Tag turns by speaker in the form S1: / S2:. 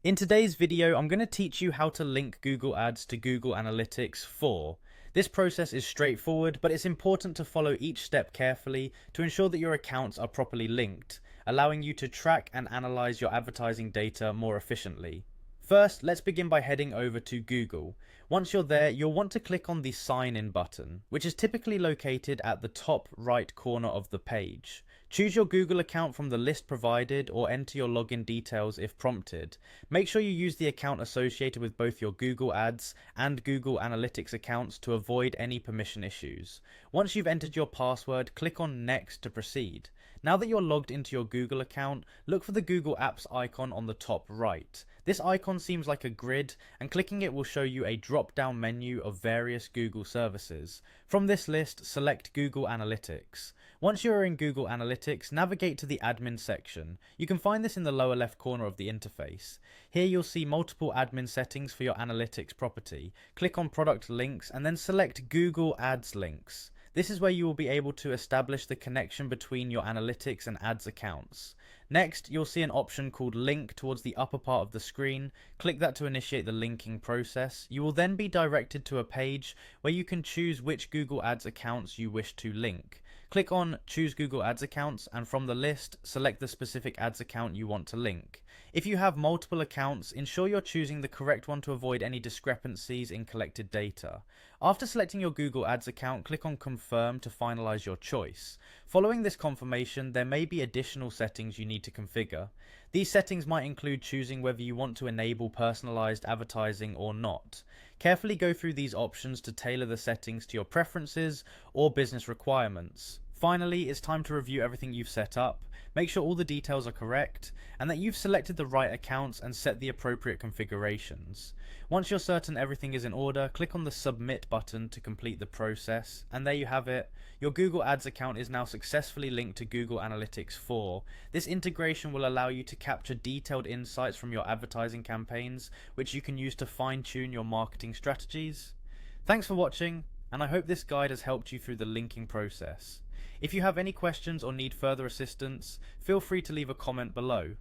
S1: In today's video, I'm going to teach you how to link Google Ads to Google Analytics 4. This process is straightforward, but it's important to follow each step carefully to ensure that your accounts are properly linked, allowing you to track and analyze your advertising data more efficiently. First, let's begin by heading over to Google. Once you're there, you'll want to click on the Sign In button, which is typically located at the top right corner of the page. Choose your Google account from the list provided or enter your login details if prompted. Make sure you use the account associated with both your Google Ads and Google Analytics accounts to avoid any permission issues. Once you've entered your password, click on Next to proceed. Now that you're logged into your Google account, look for the Google Apps icon on the top right. This icon seems like a grid, and clicking it will show you a drop-down menu of various Google services. From this list, select Google Analytics. Once you are in Google Analytics, navigate to the admin section. You can find this in the lower left corner of the interface. Here you'll see multiple admin settings for your analytics property. Click on product links and then select Google Ads links. This is where you will be able to establish the connection between your analytics and ads accounts. Next, you'll see an option called Link towards the upper part of the screen. Click that to initiate the linking process. You will then be directed to a page where you can choose which Google Ads accounts you wish to link. Click on Choose Google Ads Accounts, and from the list, select the specific ads account you want to link. If you have multiple accounts, ensure you're choosing the correct one to avoid any discrepancies in collected data. After selecting your Google Ads account, click on Confirm to finalize your choice. Following this confirmation, there may be additional settings you need to configure. These settings might include choosing whether you want to enable personalized advertising or not. Carefully go through these options to tailor the settings to your preferences or business requirements. Finally, it's time to review everything you've set up. Make sure all the details are correct and that you've selected the right accounts and set the appropriate configurations. Once you're certain everything is in order, click on the Submit button to complete the process, and there you have it. Your Google Ads account is now successfully linked to Google Analytics 4. This integration will allow you to capture detailed insights from your advertising campaigns, which you can use to fine-tune your marketing strategies. Thanks for watching, and I hope this guide has helped you through the linking process. If you have any questions or need further assistance, feel free to leave a comment below.